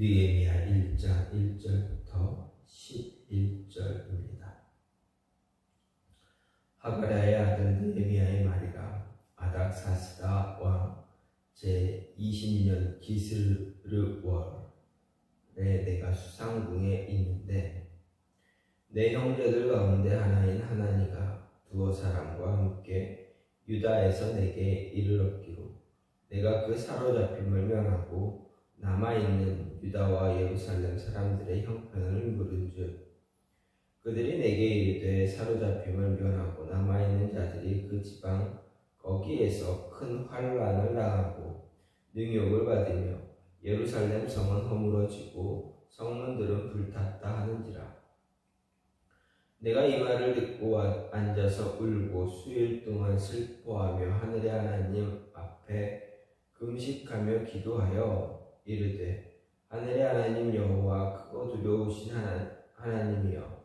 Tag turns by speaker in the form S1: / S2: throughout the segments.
S1: 느헤미야 1장 1절부터 11절입니다. 하가랴의 아들 느헤미야의 말이라. 아닥사스다 왕 제20년 기슬르 월에 내가 수상궁에 있는데 내 형제들 가운데 하나인 하나니가 두어 사람과 함께 유다에서 내게 이르렀기로 내가 그 사로잡힘을 명하고 남아있는 유다와 예루살렘 사람들의 형편을 물은즉 그들이 내게 이르되 사로잡힘을 면하고 남아있는 자들이 그 지방 거기에서 큰 환난을 당하고 능욕을 받으며 예루살렘 성은 허물어지고 성문들은 불탔다 하는지라. 내가 이 말을 듣고 앉아서 울고 수일 동안 슬퍼하며 하늘의 하나님 앞에 금식하며 기도하여 이르되 하늘의 하나님 여호와 크고 두려우신 하나님이여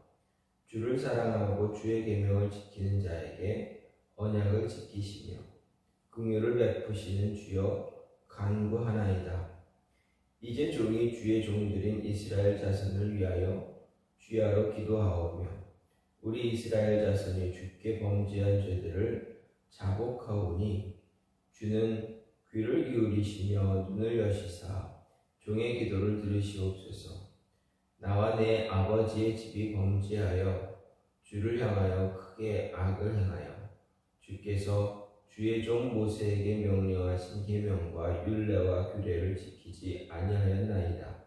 S1: 주를 사랑하고 주의 계명을 지키는 자에게 언약을 지키시며 긍휼을 베푸시는 주여 간구하나이다. 이제 종이 주의 종들인 이스라엘 자손을 위하여 주야로 기도하오며 우리 이스라엘 자손이 주께 범죄한 죄들을 자복하오니 주는 귀를 기울이시며 눈을 여시사 종의 기도를 들으시옵소서. 나와 내 아버지의 집이 범죄하여 주를 향하여 크게 악을 행하여 주께서 주의 종 모세에게 명령하신 계명과 율례와 규례를 지키지 아니하였나이다.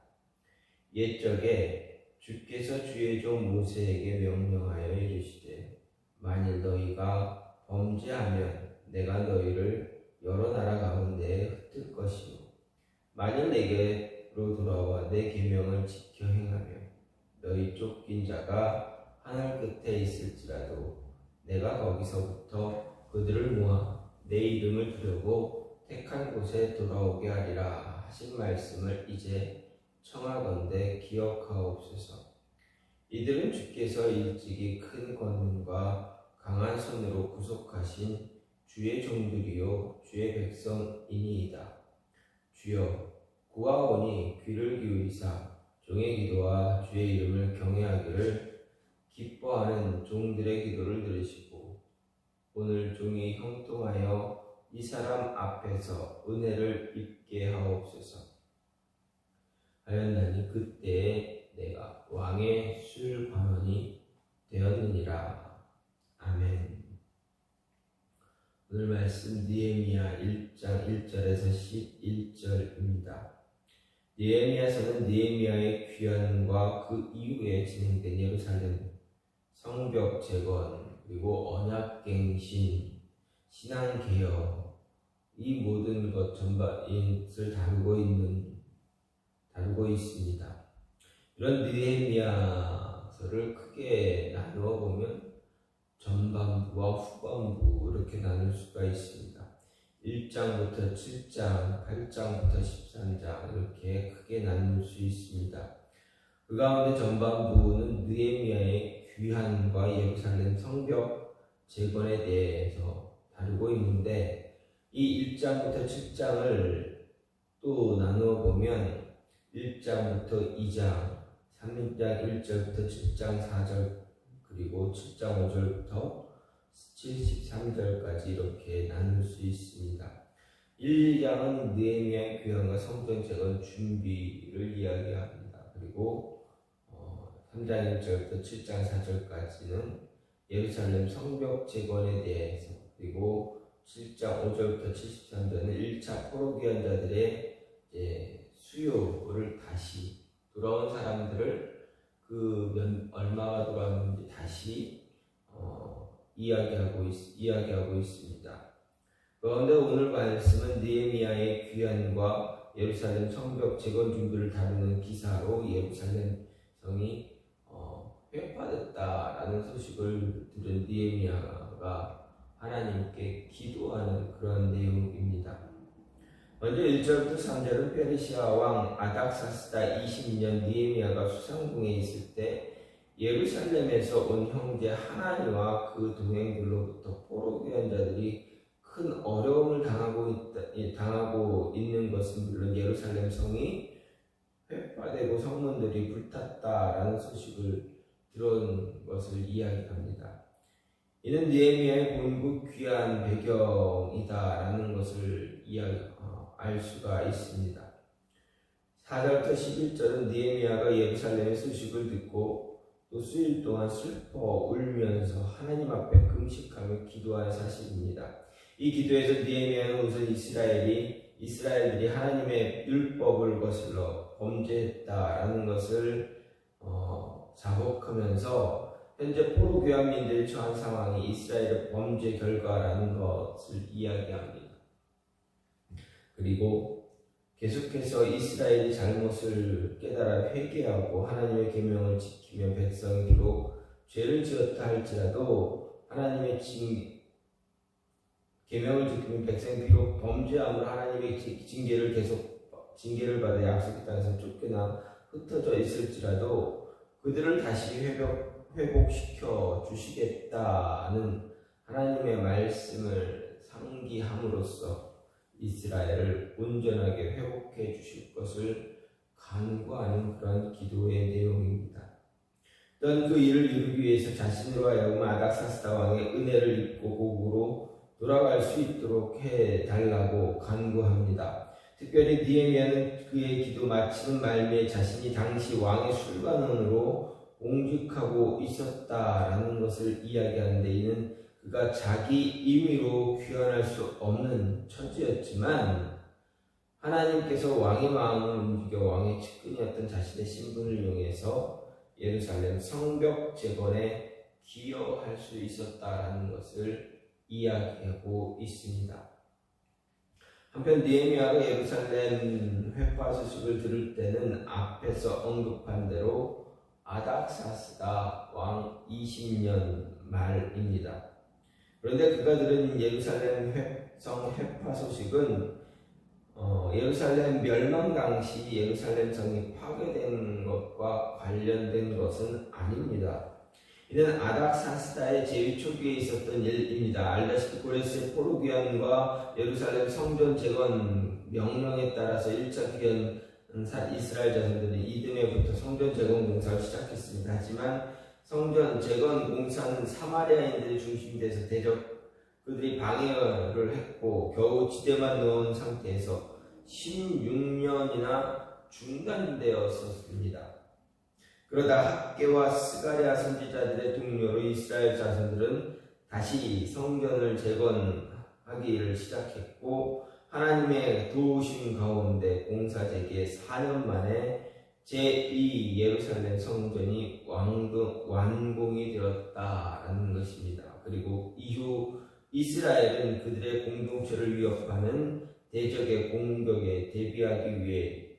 S1: 옛적에 주께서 주의 종 모세에게 명령하여 이르시되 만일 너희가 범죄하면 내가 너희를 여러 나라 가운데에 흩을 것이요 만일 내게로 돌아와 내 계명을 지켜 행하며 너희 쫓긴 자가 하늘 끝에 있을지라도 내가 거기서부터 그들을 모아 내 이름을 두려고 택한 곳에 돌아오게 하리라 하신 말씀을 이제 청하건대 기억하옵소서. 이들은 주께서 일찍이 큰 권능과 강한 손으로 구속하신 주의 종들이요 주의 백성이니이다. 주여 구하오니 귀를 기울이사 종의 기도와 주의 이름을 경외하기를 기뻐하는 종들의 기도를 들으시고 오늘 종이 형통하여 이 사람 앞에서 은혜를 입게 하옵소서. 하였나니 그때에 내가 왕의 술관원이 되었느니라. 아멘. 오늘 말씀 느헤미야 1장 1절에서 11절입니다. 느헤미야서는 느헤미야의 귀환과 그 이후에 진행된 예루살렘 성벽 재건 그리고 언약갱신, 신앙개혁 이 모든 것 전반을 다루고 있습니다. 이런 느헤미야서를 크게 나누어 보면 전반부와 후반부 이렇게 나눌 수가 있습니다. 1장부터 7장, 8장부터 13장 이렇게 크게 나눌 수 있습니다. 그 가운데 전반부는 느헤미야의 귀환과 예루살렘 성벽 재건에 대해서 다루고 있는데 이 1장부터 7장을 또 나누어 보면 1장부터 2장, 3장 1절부터 7장 4절 그리고 7장 5절부터 73절까지 이렇게 나눌 수 있습니다. 1장은 느헤미야의 귀환과 성전 재건 준비를 이야기합니다. 그리고 3장 1절부터 7장 4절까지는 예루살렘 성벽 재건에 대해서 그리고 7장 5절부터 73절은 1차 포로 귀환자들의 수요를 다시 돌아온 사람들을 얼마가 돌아왔는지 다시 이야기하고 있습니다. 그런데 오늘 말씀은 느헤미야의 귀환과 예루살렘 성벽 재건 준비를 다루는 기사로 예루살렘 성이 회파됐다라는 소식을 들은 느헤미야가 하나님께 기도하는 그런 내용입니다. 먼저 1절부터 3절은 페르시아 왕 아닥사스다 20년 느헤미야가 수상궁에 있을 때 예루살렘에서 온 형제 하나니와 그 동행들로부터 포로 귀환자들이 큰 어려움을 당하고 있는 것은 물론 예루살렘 성이 회파 파괴되고 성문들이 불탔다라는 소식을 들은 것을 이야기합니다. 이는 느헤미야의 본국 귀한 배경이다라는 것을 알 수가 있습니다. 4절부터 11절은 느헤미야가 예루살렘의 소식을 듣고 또 수일 동안 슬퍼 울면서 하나님 앞에 금식하며 기도한 사실입니다. 이 기도에서 느헤미야는 우선 이스라엘들이 하나님의 율법을 거슬러 범죄했다라는 것을 자복하면서 현재 포로 교환민들이 처한 상황이 이스라엘의 범죄 결과라는 것을 이야기합니다. 그리고 계속해서 이스라엘이 잘못을 깨달아 회개하고 하나님의 계명을 지키며 백성이 비록 죄를 지었다 할지라도 하나님의 계명을 지키면 백성이 비록 범죄함으로 하나님의 징계를 받아 약속의 땅에서 쫓겨나 흩어져 있을지라도 그들을 다시 회복시켜 주시겠다는 하나님의 말씀을 상기함으로써 이스라엘을 온전하게 회복해 주실 것을 간구하는 그런 기도의 내용입니다. 또한 그 일을 이루기 위해서 자신으로 하여금 아닥사스다 왕의 은혜를 입고 고국으로 돌아갈 수 있도록 해달라고 간구합니다. 특별히 느헤미야는 그의 기도 마치는 말미에 자신이 당시 왕의 술관원으로 옹직하고 있었다라는 것을 이야기하는데, 이는 그가 자기 임의로 귀환할 수 없는 처지였지만 하나님께서 왕의 마음을 움직여 왕의 측근이었던 자신의 신분을 이용해서 예루살렘 성벽 재건에 기여할 수 있었다라는 것을 이야기하고 있습니다. 한편 느헤미야가 예루살렘 회파 소식을 들을 때는 앞에서 언급한 대로 아닥사스다 왕 20년 말입니다. 그런데 그가 들은 예루살렘 성 회파 소식은 예루살렘 멸망 당시 예루살렘 성이 파괴된 것과 관련된 것은 아닙니다. 이는 아닥사스다의 제위 초기에 있었던 일입니다. 알다시피 고레스의 포로 귀환과 예루살렘 성전 재건 명령에 따라서 1차 귀환 이스라엘 자손들은 이듬해부터 성전 재건 공사를 시작했습니다. 하지만 성전 재건 공사는 사마리아인들이 중심이 돼서 그들이 방해를 했고 겨우 지대만 놓은 상태에서 16년이나 중단되었습니다. 그러다 학개와 스가랴 선지자들의 동료로 이스라엘 자손들은 다시 성전을 재건하기를 시작했고, 하나님의 도우심 가운데 공사 재개 4년 만에 제2 예루살렘 성전이 완공이 되었다라는 것입니다. 그리고 이후 이스라엘은 그들의 공동체를 위협하는 대적의 공격에 대비하기 위해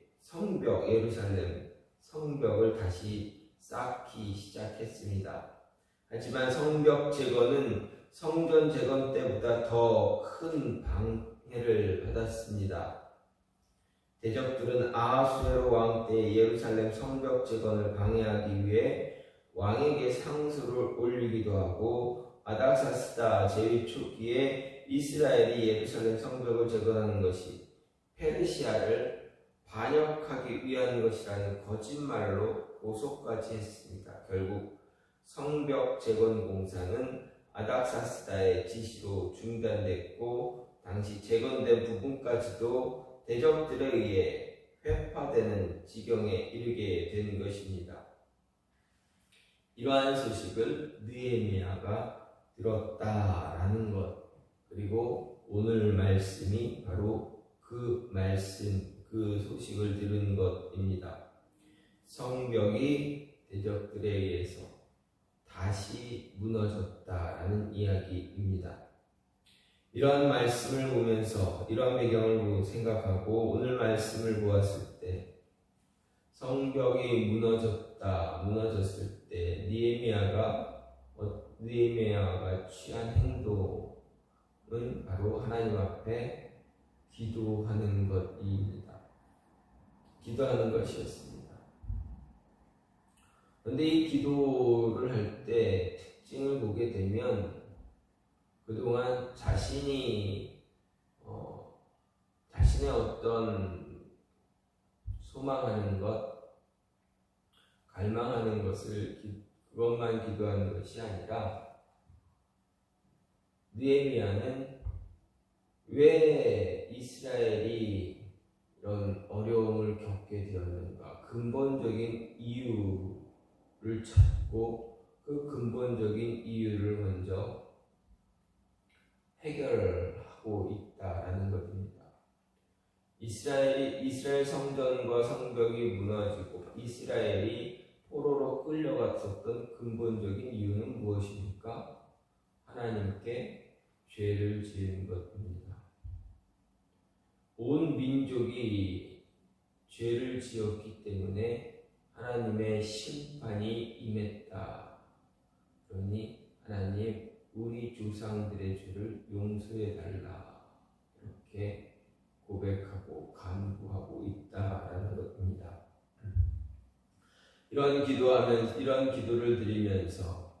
S1: 예루살렘 성벽을 다시 쌓기 시작했습니다. 하지만 성벽 재건은 성전 재건 때보다 더 큰 방해를 받았습니다. 대적들은 아하수에로 왕 때 예루살렘 성벽 재건을 방해하기 위해 왕에게 상소를 올리기도 하고, 아닥사스다 제위 초기에 이스라엘이 예루살렘 성벽을 재건하는 것이 페르시아를 반역하기 위한 것이라는 거짓말로 고소까지 했습니다. 결국 성벽 재건 공사는 아닥사스다의 지시로 중단됐고, 당시 재건된 부분까지도 대적들에 의해 회파되는 지경에 이르게 된 것입니다. 이러한 소식을 느헤미야가 들었다라는 것, 그리고 오늘 말씀이 바로 그 소식을 들은 것입니다. 성벽이 대적들에 의해서 다시 무너졌다라는 이야기입니다. 이러한 말씀을 보면서, 이러한 배경을 생각하고 오늘 말씀을 보았을 때, 성벽이 무너졌을 때 느헤미야가 취한 행동은 바로 하나님 앞에 기도하는 것이었습니다. 그런데 이 기도를 할 때 특징을 보게 되면, 그동안 자신의 어떤 소망하는 것, 갈망하는 것을 그것만 기도하는 것이 아니라 느헤미야는 왜 이스라엘이 이런 어려움을 겪게 되었는가 근본적인 이유를 찾고 그 근본적인 이유를 먼저 해결하고 있다라는 것입니다. 이스라엘 성전과 성벽이 무너지고 이스라엘이 포로로 끌려갔었던 근본적인 이유는 무엇입니까? 하나님께 죄를 지은 것입니다. 온 민족이 죄를 지었기 때문에 하나님의 심판이 임했다. 그러니 하나님 우리 조상들의 죄를 용서해 달라. 이렇게 고백하고 간구하고 있다라는 것입니다. 이러한 기도를 드리면서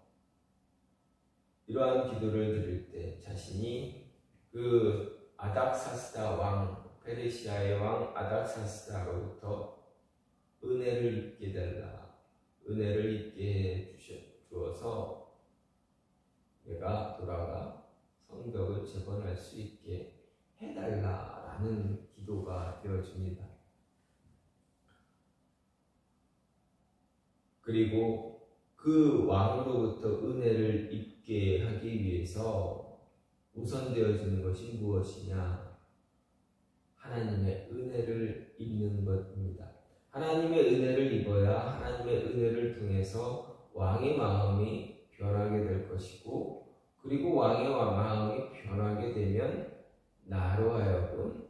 S1: 이러한 기도를 드릴 때 자신이 그 아닥사스다 왕 페르시아의 왕 아닥사스다로부터 은혜를 입게 달라. 은혜를 입게 주어서 내가 돌아가 성벽을 재건할 수 있게 해달라라는 기도가 되어집니다. 그리고 그 왕으로부터 은혜를 입게 하기 위해서 우선되어지는 것이 무엇이냐? 하나님의 은혜를 입는 것입니다. 하나님의 은혜를 입어야 하나님의 은혜를 통해서 왕의 마음이 변하게 될 것이고, 그리고 왕의 마음이 변하게 되면 나로 하여금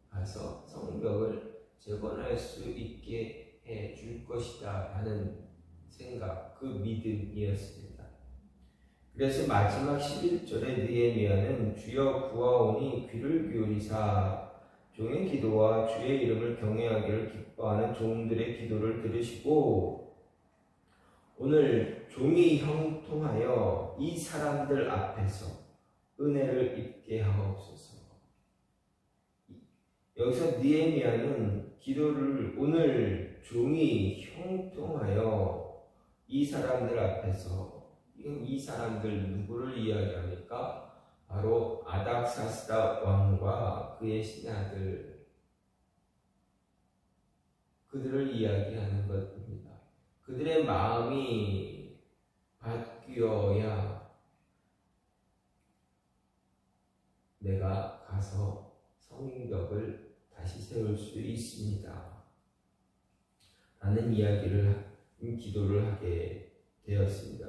S1: 가서 성벽을 재건할 수 있게 해 줄 것이다 하는 생각, 그 믿음이었습니다. 그래서 마지막 11절에 느헤미야는 주여 구하오니 귀를 기울이사 종의 기도와 주의 이름을 경외하기를 기뻐하는 종들의 기도를 들으시고 오늘 종이 형통하여 이 사람들 앞에서 은혜를 입게 하옵소서. 여기서 느헤미야는 기도를 오늘 종이 형통하여 이 사람들 앞에서, 이 사람들 누구를 이야기합니까? 바로 아닥사스다 왕과 그의 신하들, 그들을 이야기하는 것입니다. 그들의 마음이 바뀌어야 내가 가서 성벽을 다시 세울 수 있습니다. 라는 기도를 하게 되었습니다.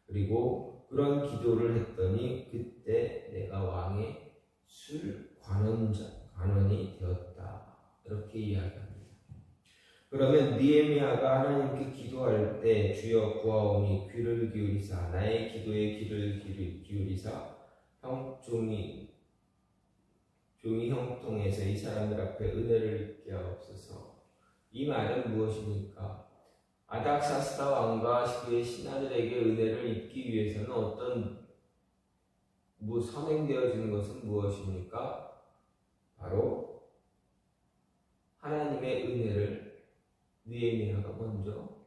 S1: 그리고 그런 기도를 했더니 그때 내가 왕의 관원이 되었다. 이렇게 이야기합니다. 그러면 느헤미야가 하나님께 기도할 때 주여 구하오니 귀를 기울이사 나의 기도에 귀를 기울이사 종이 형통해서 이 사람들 앞에 은혜를 입게 하옵소서. 이 말은 무엇입니까? 아닥사스다 왕과 그의 신하들에게 은혜를 입기 위해서는 선행되어지는 것은 무엇입니까? 바로 하나님의 은혜를 느헤미야가 먼저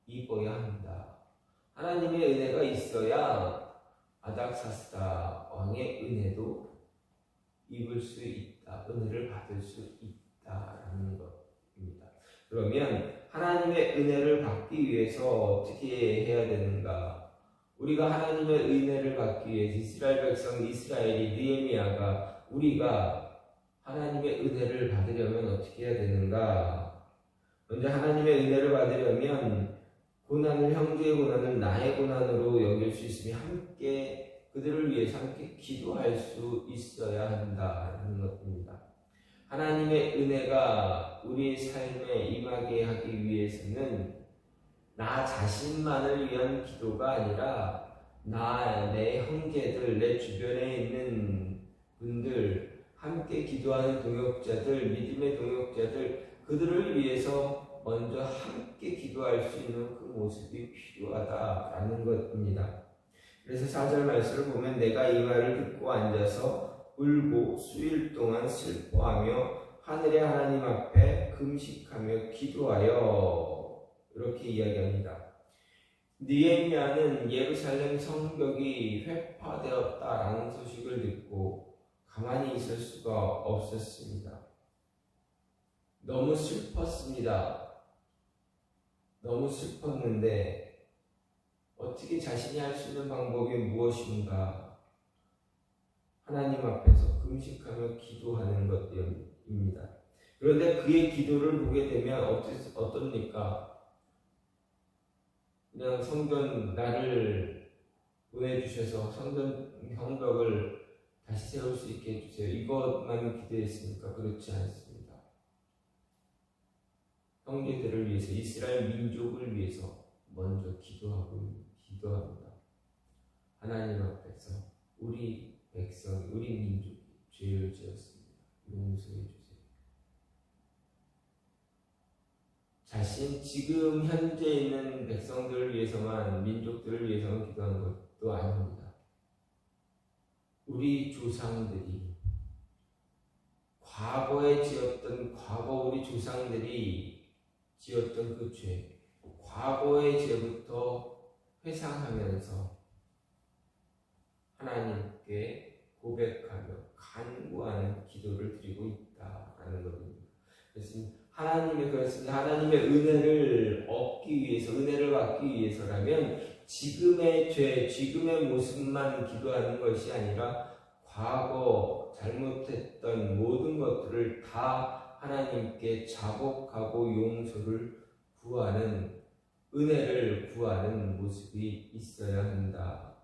S1: 입어야 한다. 하나님의 은혜가 있어야 아닥사스다 왕의 은혜도 입을 수 있다. 은혜를 받을 수 있다라는 것입니다. 그러면 하나님의 은혜를 받기 위해서 어떻게 해야 되는가? 우리가 하나님의 은혜를 받기 위해서 이스라엘 백성 이스라엘이 느헤미야가 우리가 하나님의 은혜를 받으려면 어떻게 해야 되는가? 먼저 하나님의 은혜를 받으려면 형제의 고난을 나의 고난으로 여길 수 있으며 함께 그들을 위해서 함께 기도할 수 있어야 한다는 것입니다. 하나님의 은혜가 우리의 삶에 임하게 하기 위해서는 나 자신만을 위한 기도가 아니라 내 형제들, 내 주변에 있는 분들, 함께 기도하는 동역자들, 믿음의 동역자들, 그들을 위해서 먼저 함께 기도할 수 있는 그 모습이 필요하다라는 것입니다. 그래서 4절 말씀을 보면 내가 이 말을 듣고 앉아서 울고 수일 동안 슬퍼하며 하늘의 하나님 앞에 금식하며 기도하여 이렇게 이야기합니다. 느헤미야는 예루살렘 성벽이 회파되었다라는 소식을 듣고 가만히 있을 수가 없었습니다. 너무 슬펐습니다. 너무 슬펐는데 어떻게 자신이 할 수 있는 방법이 무엇인가? 하나님 앞에서 금식하며 기도하는 것입니다. 그런데 그의 기도를 보게 되면 어떻습니까? 그냥 성전 나를 보내주셔서 성벽을 다시 세울 수 있게 해주세요. 이것만 기도했습니까? 그렇지 않습니다. 형제들을 위해서, 이스라엘 민족을 위해서 먼저 기도합니다. 하나님 앞에서 우리 백성이, 우리 민족이 죄를 지었습니다. 용서해 주세요. 지금 현재 있는 백성들을 위해서만, 민족들을 위해서만 기도하는 것도 아닙니다. 우리 조상들이 우리 조상들이 지었던 그 죄, 과거의 죄부터 회상하면서 하나님께 고백하며 간구하는 기도를 드리고 있다라는 겁니다. 그래서 하나님의 은혜를 얻기 위해서, 은혜를 받기 위해서라면 지금의 죄, 지금의 모습만 기도하는 것이 아니라 과거 잘못했던 모든 것들을 다 하나님께 자복하고 용서를 구하는, 은혜를 구하는 모습이 있어야 한다.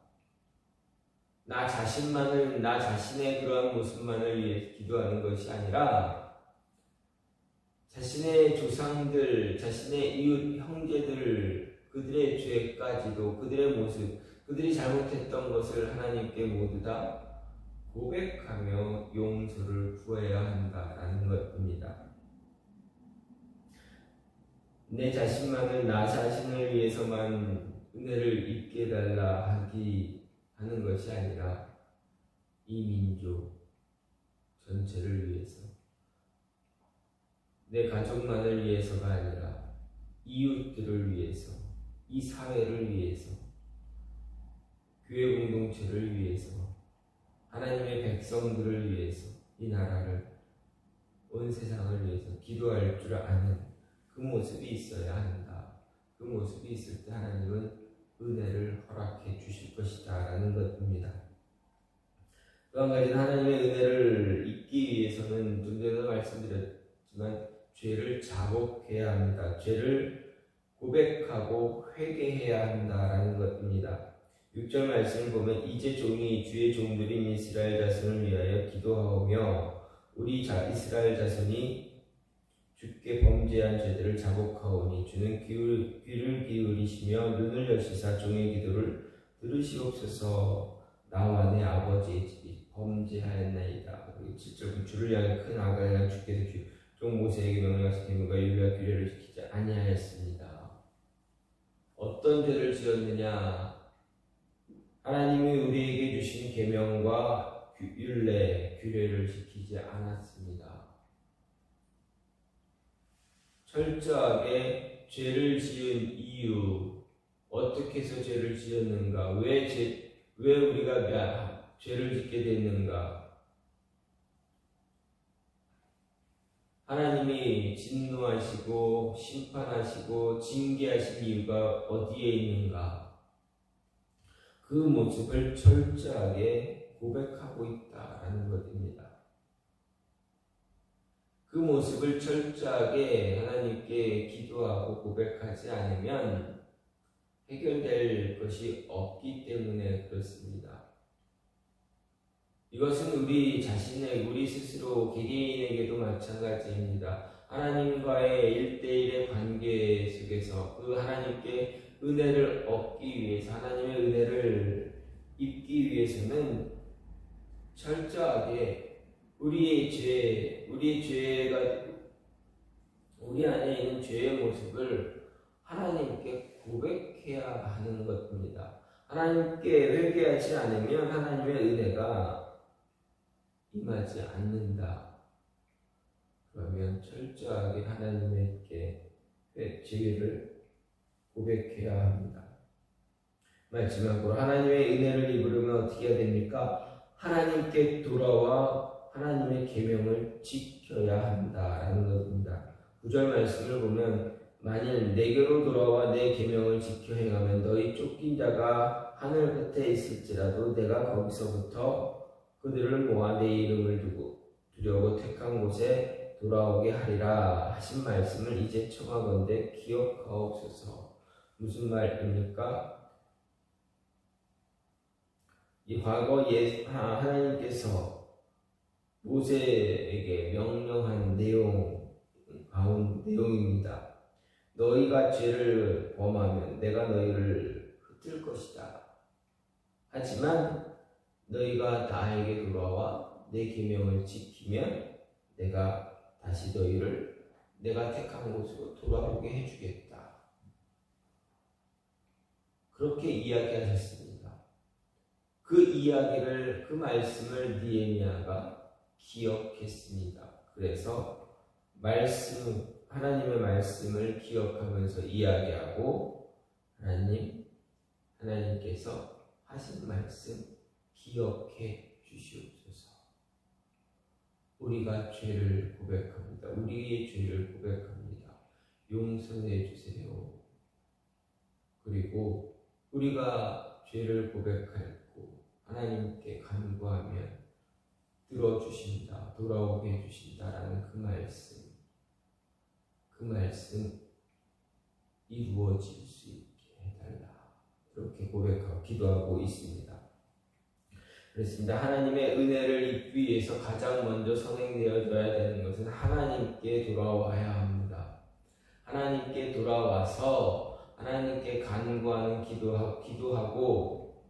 S1: 나 자신의 그러한 모습만을 위해 기도하는 것이 아니라 자신의 조상들, 자신의 이웃 형제들, 그들의 죄까지도, 그들의 모습, 그들이 잘못했던 것을 하나님께 모두 다 고백하며 용서를 구해야 한다라는 것입니다. 내 자신을 위해서만 은혜를 입게 해달라 하는 것이 아니라 이 민족 전체를 위해서, 내 가족만을 위해서가 아니라 이웃들을 위해서, 이 사회를 위해서, 교회 공동체를 위해서, 하나님의 백성들을 위해서, 이 나라를, 온 세상을 위해서 기도할 줄 아는 그 모습이 있어야 한다. 그 모습이 있을 때 하나님은 은혜를 허락해 주실 것이다 라는 것입니다. 또 한 가지는 하나님의 은혜를 잊기 위해서는 좀 전에도 말씀드렸지만 죄를 자복해야 합니다. 죄를 고백하고 회개해야 한다라는 것입니다. 6절 말씀을 보면 이제 종이 주의 종들인 이스라엘 자손을 위하여 기도하오며 우리 이스라엘 자손이 주께 범죄한 죄들을 자복하오니 주는 귀를 기울이시며 눈을 여시사 종의 기도를 들으시옵소서. 나와 내 아버지의 집이 범죄하였나이다. 7절 주를 향해 큰 악을 향한 주께서 종 모세에게 명령하신 계명과 율례와 규례를 지키지 아니하였습니다. 어떤 죄를 지었느냐? 하나님이 우리에게 주신 계명과 율례, 규례를 지키지 않았습니다. 철저하게 죄를 지은 이유, 어떻게 해서 죄를 지었는가, 왜 우리가 죄를 짓게 됐는가, 하나님이 진노하시고 심판하시고 징계하신 이유가 어디에 있는가, 그 모습을 철저하게 고백하고 있다라는 것입니다. 그 모습을 철저하게 하나님께 기도하고 고백하지 않으면 해결될 것이 없기 때문에 그렇습니다. 이것은 우리 스스로 개개인에게도 마찬가지입니다. 하나님과의 1대1의 관계 속에서 그 하나님께 은혜를 얻기 위해서, 하나님의 은혜를 입기 위해서는 철저하게 우리 안에 있는 죄의 모습을 하나님께 고백해야 하는 것입니다. 하나님께 회개하지 않으면 하나님의 은혜가 임하지 않는다. 그러면 철저하게 하나님께 죄를 고백해야 합니다. 마지막으로 하나님의 은혜를 입으려면 어떻게 해야 됩니까? 하나님께 돌아와 하나님의 계명을 지켜야 한다라는 것입니다. 9절 말씀을 보면 만일 내게로 돌아와 내 계명을 지켜 행하면 너희 쫓긴 자가 하늘 끝에 있을지라도 내가 거기서부터 그들을 모아 내 이름을 두려고 택한 곳에 돌아오게 하리라 하신 말씀을 이제 청하건대 기억하옵소서. 무슨 말입니까? 이 과거 하나님께서 모세에게 명령한 내용입니다. 너희가 죄를 범하면 내가 너희를 흩을 것이다. 하지만 너희가 나에게 돌아와 내 계명을 지키면 내가 다시 너희를 내가 택한 곳으로 돌아오게 해주겠다. 그렇게 이야기하셨습니다. 그 말씀을 느헤미야가 기억했습니다. 그래서 하나님의 말씀을 기억하면서 이야기하고 하나님께서 하신 말씀 기억해 주시옵소서. 우리가 죄를 고백합니다. 우리의 죄를 고백합니다. 용서해 주세요. 그리고 우리가 죄를 고백하고 하나님께 간구하면 들어주신다, 돌아오게 해주신다라는 그 말씀 이루어질 수 있게 해달라. 이렇게 고백하고 기도하고 있습니다. 그렇습니다. 하나님의 은혜를 입기 위해서 가장 먼저 선행되어져야 되는 것은 하나님께 돌아와야 합니다. 하나님께 돌아와서 하나님께 간구하는 기도하고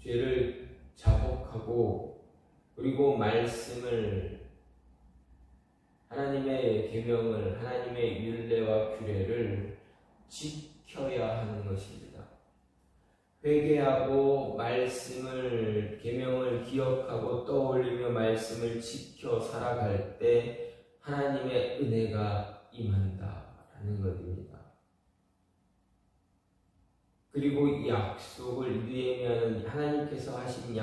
S1: 죄를 자복하고 그리고 하나님의 계명을 하나님의 율례와 규례를 지켜야 하는 것입니다. 회개하고 계명을 기억하고 떠올리며 말씀을 지켜 살아갈 때 하나님의 은혜가 임한다라는 것입니다. 그리고 이 약속을 느헤미야는 하나님께서 하신 이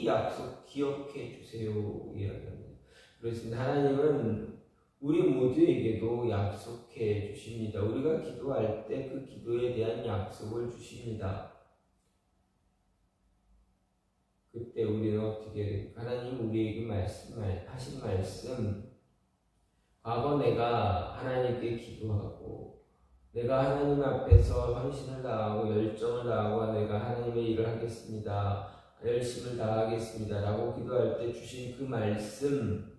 S1: 약속 기억해 주세요 이야기합니다. 그렇습니다. 하나님은 우리 모두에게도 약속해 주십니다. 우리가 기도할 때 그 기도에 대한 약속을 주십니다. 그때 우리는 어떻게 될까? 하나님 우리에게 하신 말씀, 과거 내가 하나님께 기도하고 내가 하나님 앞에서 헌신을 다하고 열정을 다하고 내가 하나님의 일을 하겠습니다. 열심을 다하겠습니다. 라고 기도할 때 주신 그 말씀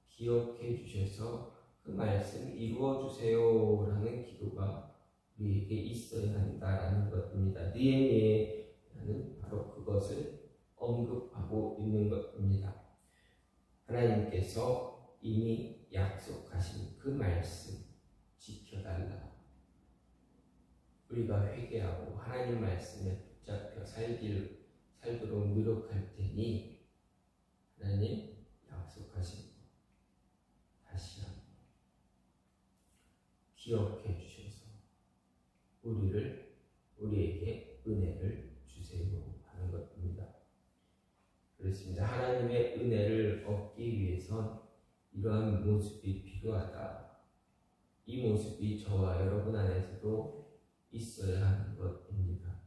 S1: 기억해 주셔서 그 말씀 이루어 주세요 라는 기도가 우리에게 있어야 한다라는 것입니다. 느헤미야는 바로 그것을 언급하고 있는 것입니다. 하나님께서 이미 약속하신 그 말씀 지켜달라. 우리가 회개하고 하나님 말씀에 붙잡혀 살도록 노력할 테니 하나님 약속하신 것 다시 한번 기억해 주셔서 우리에게 은혜를 주세요 하는 것입니다. 그렇습니다. 하나님의 은혜를 얻기 위해선 이러한 모습이 필요하다. 이 모습이 저와 여러분 안에서도 있어야 하는 것입니다.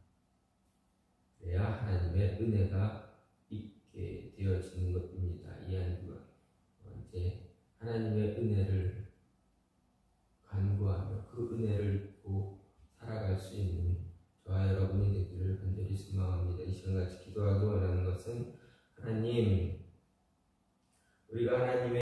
S1: 그래야 하나님의 은혜가 있게 되어지는 것입니다. 이 한두 번째, 하나님의 은혜를 간구하며 그 은혜를 입고 살아갈 수 있는 저와 여러분이 되기를 간절히 소망합니다. 이 시간같이 기도하기 원하는 것은 하나님, 우리가 하나님의